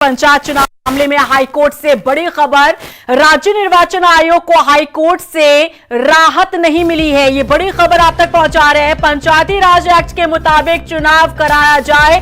पंचायत चुनाव मामले में हाईकोर्ट से बड़ी खबर। राज्य निर्वाचन आयोग को हाईकोर्ट से राहत नहीं मिली है। ये बड़ी खबर आप तक पहुंचा रहे हैं। पंचायती राज एक्ट के मुताबिक चुनाव कराया जाए,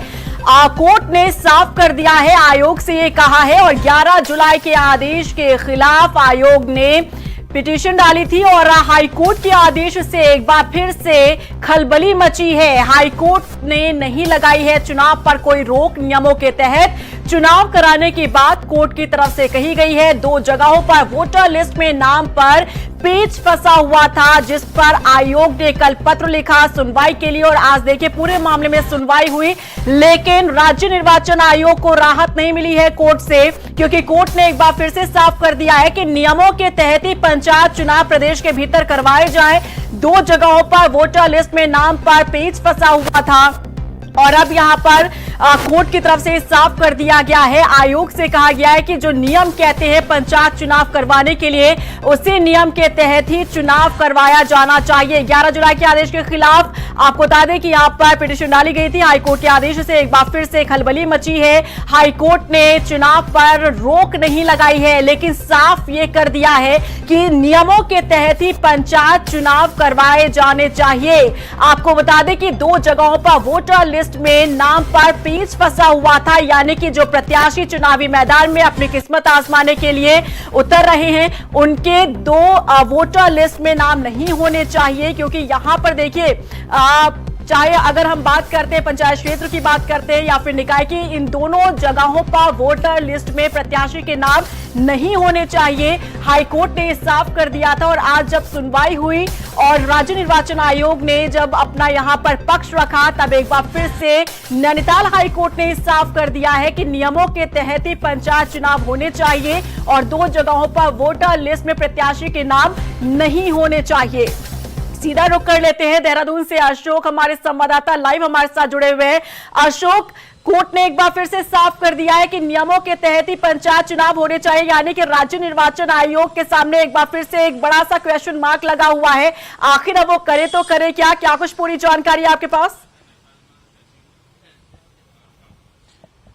कोर्ट ने साफ कर दिया है, आयोग से ये कहा है। और 11 जुलाई के आदेश के खिलाफ आयोग ने पिटीशन डाली थी और हाईकोर्ट के आदेश से एक बार फिर से खलबली मची है। हाईकोर्ट ने नहीं लगाई है चुनाव पर कोई रोक। नियमों के तहत चुनाव कराने की बात कोर्ट की तरफ से कही गई है। 2 जगहों पर वोटर लिस्ट में नाम पर पेच फंसा हुआ था, जिस पर आयोग ने कल पत्र लिखा सुनवाई के लिए। और आज देखिए पूरे मामले में सुनवाई हुई, लेकिन राज्य निर्वाचन आयोग को राहत नहीं मिली है कोर्ट से, क्योंकि कोर्ट ने एक बार फिर से साफ कर दिया है कि नियमों के तहत ही पंचायत चुनाव प्रदेश के भीतर करवाए जाएं। 2 जगहों पर वोटर लिस्ट में नाम पर पेच फंसा हुआ था और अब यहां पर कोर्ट की तरफ से साफ कर दिया गया है। आयोग से कहा गया है कि जो नियम कहते हैं पंचायत चुनाव करवाने के लिए, उसी नियम के तहत ही चुनाव करवाया जाना चाहिए। 11 जुलाई के आदेश के खिलाफ आपको बता दें कि यहां पर पिटीशन डाली गई थी। हाईकोर्ट के आदेश से एक बार फिर से खलबली मची है। हाईकोर्ट ने चुनाव पर रोक नहीं लगाई है, लेकिन साफ ये कर दिया है कि नियमों के तहत ही पंचायत चुनाव करवाए जाने चाहिए। आपको बता दें कि 2 जगहों पर वोटर लिस्ट में नाम पर पेच फंसा हुआ था, यानी कि जो प्रत्याशी चुनावी मैदान में अपनी किस्मत आजमाने के लिए उतर रहे हैं, उनके 2 वोटर लिस्ट में नाम नहीं होने चाहिए। क्योंकि यहां पर देखिए चाहे अगर हम बात करते हैं पंचायत क्षेत्र की बात करते हैं या फिर निकाय की, इन दोनों जगहों पर वोटर लिस्ट में प्रत्याशी के नाम नहीं होने चाहिए। हाईकोर्ट ने साफ कर दिया था और आज जब सुनवाई हुई और राज्य निर्वाचन आयोग ने जब अपना यहां पर पक्ष रखा, तब एक बार फिर से नैनीताल हाईकोर्ट ने साफ कर दिया है कि नियमों के तहत ही पंचायत चुनाव होने चाहिए और 2 जगहों पर वोटर लिस्ट में प्रत्याशी के नाम नहीं होने चाहिए। सीधा रुक कर लेते हैं देहरादून से अशोक, हमारे संवाददाता लाइव हमारे साथ जुड़े हुए हैं। अशोक, कोर्ट ने एक बार फिर से साफ कर दिया है कि नियमों के तहत ही पंचायत चुनाव होने चाहिए, यानी कि राज्य निर्वाचन आयोग के सामने एक बार फिर से एक बड़ा सा क्वेश्चन मार्क लगा हुआ है। आखिर अब वो करे तो करे क्या कुछ पूरी जानकारी है आपके पास?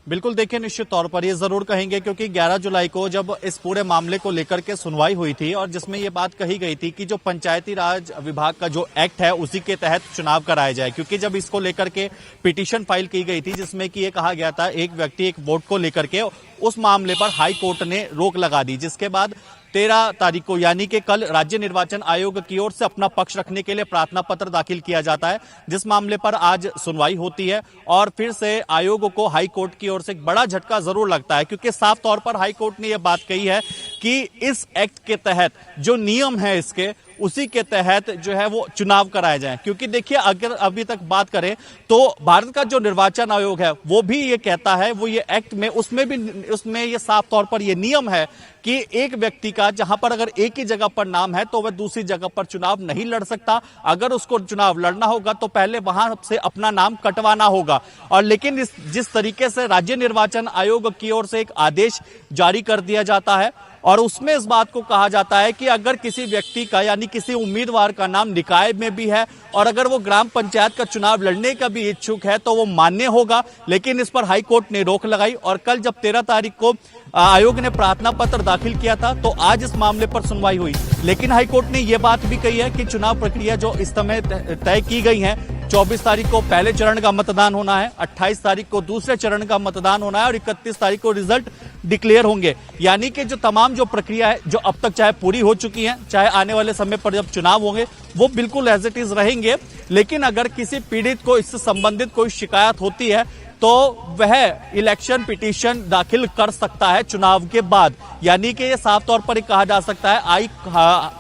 बिल्कुल, देखिए निश्चित तौर पर ये जरूर कहेंगे, क्योंकि 11 जुलाई को जब इस पूरे मामले को लेकर के सुनवाई हुई थी और जिसमें ये बात कही गई थी कि जो पंचायती राज विभाग का जो एक्ट है उसी के तहत चुनाव कराया जाए, क्योंकि जब इसको लेकर के पिटीशन फाइल की गई थी जिसमें कि ये कहा गया था एक व्यक्ति एक वोट को लेकर के, उस मामले पर हाई कोर्ट ने रोक लगा दी, जिसके बाद 13 तारीख को यानी कि कल राज्य निर्वाचन आयोग की ओर से अपना पक्ष रखने के लिए प्रार्थना पत्र दाखिल किया जाता है, जिस मामले पर आज सुनवाई होती है। और फिर से आयोग को हाई कोर्ट की ओर से एक बड़ा झटका जरूर लगता है, क्योंकि साफ तौर पर हाई कोर्ट ने यह बात कही है कि इस एक्ट के तहत जो नियम है इसके, उसी के तहत जो है वो चुनाव कराए जाएं। क्योंकि देखिए अगर अभी तक बात करें तो भारत का जो निर्वाचन आयोग है वो भी ये कहता है, वो ये एक्ट में उसमें ये साफ तौर पर ये नियम है कि एक व्यक्ति का जहां पर अगर एक ही जगह पर नाम है तो वह दूसरी जगह पर चुनाव नहीं लड़ सकता। अगर उसको चुनाव लड़ना होगा तो पहले वहां से अपना नाम कटवाना होगा। और लेकिन जिस तरीके से राज्य निर्वाचन आयोग की ओर से एक आदेश जारी कर दिया जाता है और उसमें इस बात को कहा जाता है कि अगर किसी व्यक्ति का यानी किसी उम्मीदवार का नाम निकाय में भी है और अगर वो ग्राम पंचायत का चुनाव लड़ने का भी इच्छुक है तो वो मान्य होगा। लेकिन इस पर हाई कोर्ट ने रोक लगाई और कल जब 13 तारीख को आयोग ने प्रार्थना पत्र दाखिल किया था तो आज इस मामले पर सुनवाई हुई। लेकिन हाई कोर्ट ने यह बात भी कही है कि चुनाव प्रक्रिया जो इस समय तय की गई है, 24 तारीख को पहले चरण का मतदान होना है, 28 तारीख को दूसरे चरण का मतदान होना है और 31 तारीख को रिजल्ट डिक्लेयर होंगे। यानी कि जो तमाम जो प्रक्रिया है जो अब तक चाहे पूरी हो चुकी है, चाहे आने वाले समय पर जब चुनाव होंगे वो बिल्कुल एज इट इज रहेंगे। लेकिन अगर किसी पीड़ित को इससे संबंधित कोई शिकायत होती है तो वह इलेक्शन पिटीशन दाखिल कर सकता है चुनाव के बाद। यानी कि ये साफ तौर पर कहा जा सकता है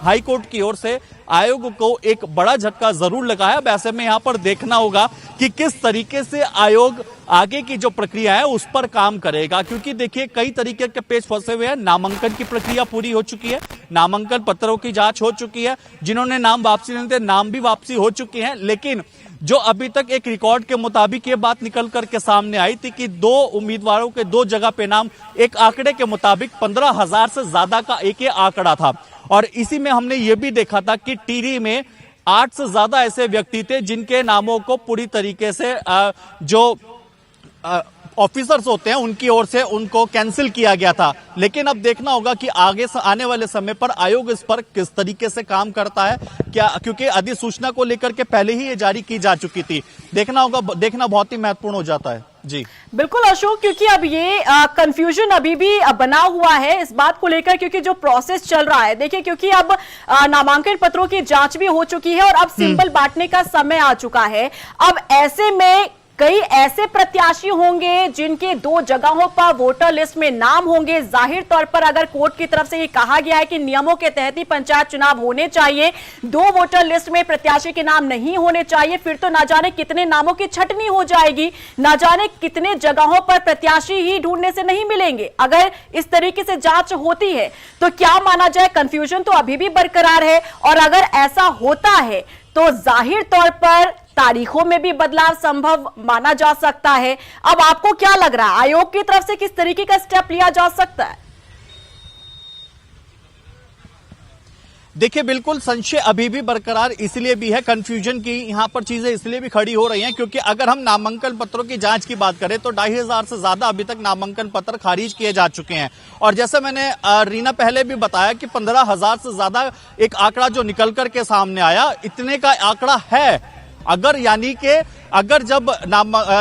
हाई कोर्ट की ओर से आयोग को एक बड़ा झटका जरूर लगा है। वैसे में यहाँ पर देखना होगा कि किस तरीके से आयोग आगे की जो प्रक्रिया है उस पर काम करेगा, क्योंकि देखिए कई तरीके के पेच फंसे हुए हैं। नामांकन की प्रक्रिया पूरी हो चुकी है, नामांकन पत्रों की जांच हो चुकी है, जिन्होंने नाम वापसी नहीं थे नाम भी वापसी हो चुके हैं। लेकिन जो अभी तक एक रिकॉर्ड के मुताबिक ये बात निकल करके सामने आई थी कि 2 उम्मीदवारों के 2 जगह पे नाम एक आंकड़े के मुताबिक 15,000 से ज्यादा का एक आंकड़ा था। और इसी में हमने ये भी देखा था कि टिहरी में 8 से ज्यादा ऐसे व्यक्ति थे जिनके नामों को पूरी तरीके से जो ऑफिसर्स होते हैं उनकी ओर से उनको कैंसिल किया गया था। लेकिन अब देखना होगा कि आगे आने वाले समय पर आयोग इस पर किस तरीके से काम करता है, क्या, क्योंकि अधिसूचना को लेकर के पहले ही ये जारी की जा चुकी थी। देखना बहुत ही महत्वपूर्ण हो जाता है। जी बिल्कुल अशोक, क्योंकि अब ये कंफ्यूजन अभी भी बना हुआ है इस बात को लेकर, क्योंकि जो प्रोसेस चल रहा है, देखिए, क्योंकि अब नामांकन पत्रों की जांच भी हो चुकी है और अब सिंबल बांटने का समय आ चुका है। अब ऐसे में कई ऐसे प्रत्याशी होंगे जिनके 2 जगहों पर वोटर लिस्ट में नाम होंगे। जाहिर तौर पर अगर कोर्ट की तरफ से ये कहा गया है कि नियमों के तहत ही पंचायत चुनाव होने चाहिए, 2 वोटर लिस्ट में प्रत्याशी के नाम नहीं होने चाहिए, फिर तो ना जाने कितने नामों की छटनी हो जाएगी, ना जाने कितने जगहों पर प्रत्याशी ही ढूंढने से नहीं मिलेंगे। अगर इस तरीके से जांच होती है तो क्या माना जाए, कंफ्यूजन तो अभी भी बरकरार है। और अगर ऐसा होता है तो जाहिर तौर पर तारीखों में भी बदलाव संभव माना जा सकता है। अब आपको क्या लग रहा है, आयोग की तरफ से किस तरीके का स्टेप लिया जा सकता है? देखिए, बिल्कुल संशय अभी भी बरकरार इसलिए भी है, कंफ्यूजन की यहाँ पर चीजें इसलिए भी खड़ी हो रही हैं क्योंकि अगर हम नामांकन पत्रों की जांच की बात करें तो 2500 से ज्यादा अभी तक नामांकन पत्र खारिज किए जा चुके हैं। और जैसे मैंने रीना पहले भी बताया कि 15,000 से ज्यादा एक आंकड़ा जो निकल करके सामने आया, इतने का आंकड़ा है। अगर यानी कि अगर जब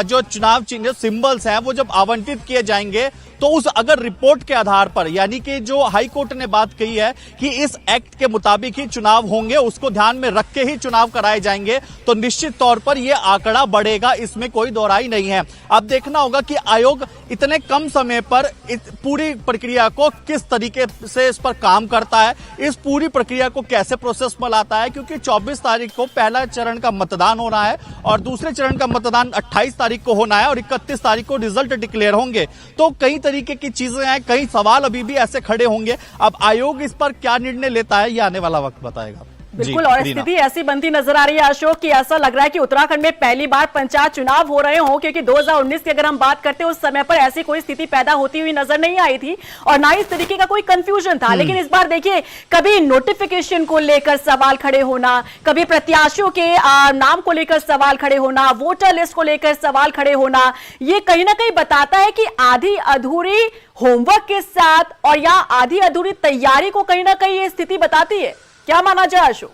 जो चुनाव चिन्ह सिंबल्स हैं वो जब आवंटित किए जाएंगे तो उस अगर रिपोर्ट के आधार पर, यानी कि जो हाई कोर्ट ने बात कही है कि इस एक्ट के मुताबिक ही चुनाव होंगे, उसको ध्यान में रख के ही चुनाव कराए जाएंगे, तो निश्चित तौर पर यह आंकड़ा बढ़ेगा, इसमें कोई दोहराई नहीं है। अब देखना होगा कि आयोग इतने कम समय पर इस पूरी प्रक्रिया को किस तरीके से इस पर काम करता है, इस पूरी प्रक्रिया को कैसे प्रोसेस में लाता है, क्योंकि 24 तारीख को पहला चरण का मतदान होना है और दूसरे चरण का मतदान 28 तारीख को होना है और 31 तारीख को रिजल्ट डिक्लेयर होंगे। तो कई तरीके की चीजें हैं, कई सवाल अभी भी ऐसे खड़े होंगे। अब आयोग इस पर क्या निर्णय लेता है, ये आने वाला वक्त बताएगा। बिल्कुल, और स्थिति ऐसी बनती नजर आ रही है अशोक कि ऐसा लग रहा है कि उत्तराखंड में पहली बार पंचायत चुनाव हो रहे हों, क्योंकि 2019 की अगर हम बात करते हैं उस समय पर ऐसी कोई स्थिति पैदा होती हुई नजर नहीं आई थी और ना इस तरीके का कोई कंफ्यूजन था। लेकिन इस बार देखिए, कभी नोटिफिकेशन को लेकर सवाल खड़े होना, कभी प्रत्याशियों के नाम को लेकर सवाल खड़े होना, वोटर लिस्ट को लेकर सवाल खड़े होना, ये कहीं ना कहीं बताता है कि आधी अधूरी होमवर्क के साथ और या आधी अधूरी तैयारी को कहीं ना कहीं ये स्थिति बताती है। क्या माना जाए अशोक?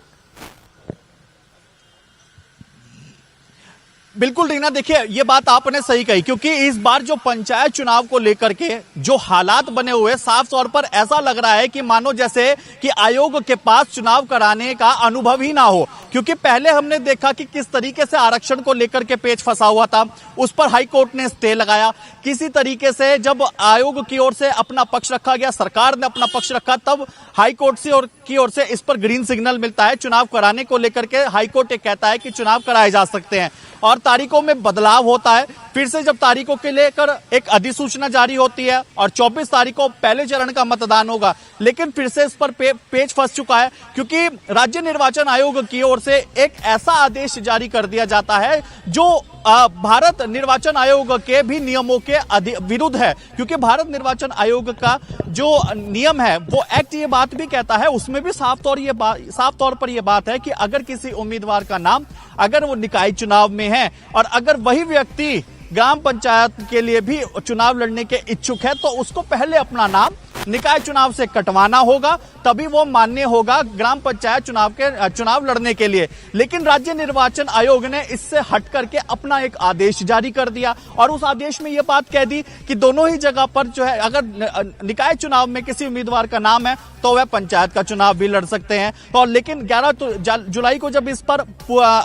बिल्कुल रीना, देखिए ये बात आपने सही कही, क्योंकि इस बार जो पंचायत चुनाव को लेकर के जो हालात बने हुए, साफ तौर पर ऐसा लग रहा है कि मानो जैसे कि आयोग के पास चुनाव कराने का अनुभव ही ना हो। क्योंकि पहले हमने देखा कि किस तरीके से आरक्षण को लेकर के पेच फंसा हुआ था, उस पर हाई कोर्ट ने स्टे लगाया। किसी तरीके से जब आयोग की ओर से अपना पक्ष रखा गया, सरकार ने अपना पक्ष रखा, तब हाई कोर्ट की ओर से इस पर ग्रीन सिग्नल मिलता है। चुनाव कराने को लेकर के हाई कोर्ट ये कहता है कि चुनाव कराए जा सकते हैं और तारीखों में बदलाव होता है। फिर से जब तारीखों के लेकर एक अधिसूचना जारी होती है और 24 तारीख को पहले चरण का मतदान होगा, लेकिन फिर से इस पर पेच फंस चुका है, क्योंकि राज्य निर्वाचन आयोग की ओर से एक ऐसा आदेश जारी कर दिया जाता है जो भारत निर्वाचन आयोग के भी नियमों के विरुद्ध है। क्योंकि भारत निर्वाचन आयोग का जो नियम है वो एक्ट ये बात भी कहता है, उसमें भी साफ तौर पर यह बात है कि अगर किसी उम्मीदवार का नाम अगर वो निकाय चुनाव में है और अगर वही व्यक्ति ग्राम पंचायत के लिए भी चुनाव लड़ने के इच्छुक है तो उसको पहले अपना नाम निकाय चुनाव से कटवाना होगा, तभी वो मान्य होगा ग्राम पंचायत चुनाव लड़ने के लिए। लेकिन राज्य निर्वाचन आयोग ने इससे हट करके अपना एक आदेश जारी कर दिया और उस आदेश में यह बात कह दी कि दोनों ही जगह पर जो है, अगर निकाय चुनाव में किसी उम्मीदवार का नाम है तो वह पंचायत का चुनाव भी लड़ सकते हैं। और लेकिन 11 जुलाई को जब इस पर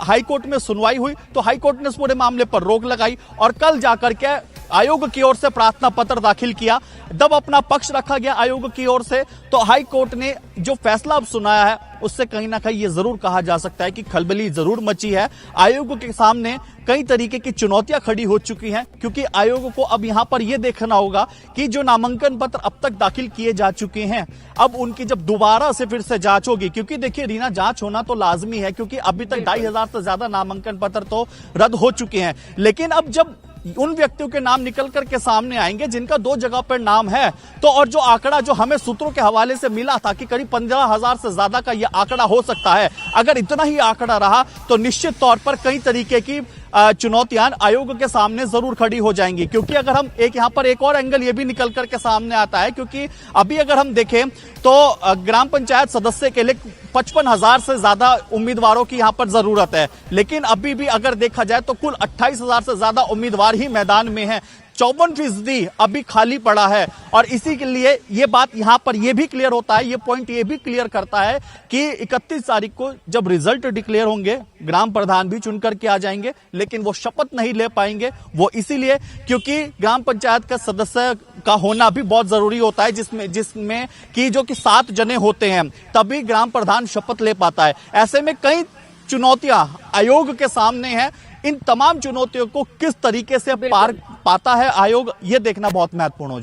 हाई कोर्ट में सुनवाई हुई तो हाई कोर्ट ने इस पूरे मामले पर रोक लगाई और कल जाकर के आयोग की ओर से प्रार्थना पत्र दाखिल किया। जब अपना पक्ष रखा गया आयोग की ओर से, तो हाई कोर्ट ने जो फैसला अब सुनाया है उससे कहीं ना कहीं ये जरूर कहा जा सकता है कि खलबली जरूर मची है। आयोग के सामने कई तरीके की चुनौतियां खड़ी हो चुकी हैं, क्योंकि आयोग को अब यहां पर यह देखना होगा कि जो नामांकन पत्र अब तक दाखिल किए जा चुके हैं, अब उनकी जब दोबारा से फिर से जांच होगी, क्योंकि देखिए रीना, जांच होना तो लाजमी है, क्योंकि अभी तक 2500 से ज्यादा नामांकन पत्र तो रद्द हो चुके हैं। लेकिन अब जब उन व्यक्तियों के नाम निकल करके सामने आएंगे जिनका 2 जगह पर नाम है, तो और जो आंकड़ा जो हमें सूत्रों के हवाले से मिला था कि करीब 15,000 से ज्यादा का यह आंकड़ा हो सकता है, अगर इतना ही आंकड़ा रहा तो निश्चित तौर पर कई तरीके की चुनौतियां आयोग के सामने जरूर खड़ी हो जाएंगी। क्योंकि अगर हम यहाँ पर एक और एंगल ये भी निकल करके सामने आता है, क्योंकि अभी अगर हम देखें तो ग्राम पंचायत सदस्य के लिए 55,000 से ज्यादा उम्मीदवारों की यहां पर जरूरत है, लेकिन अभी भी अगर देखा जाए तो कुल 28,000 से ज्यादा उम्मीदवार ही मैदान में हैं। 54% अभी खाली पड़ा है और इसी के लिए ये बात यहां पर ये भी क्लियर होता है, ये पॉइंट ये भी क्लियर करता है कि 31 तारीख को जब रिजल्ट डिक्लेयर होंगे, ग्राम प्रधान भी चुन करके आ जाएंगे, लेकिन वो शपथ नहीं ले पाएंगे। वो इसीलिए क्योंकि ग्राम पंचायत का सदस्य का होना भी बहुत जरूरी होता है, जिसमें कि जो कि 7 जने होते हैं, तभी ग्राम प्रधान शपथ ले पाता है। ऐसे में कई चुनौतियां आयोग के सामने हैं। इन तमाम चुनौतियों को किस तरीके से पार पाता है आयोग, ये देखना बहुत महत्वपूर्ण हो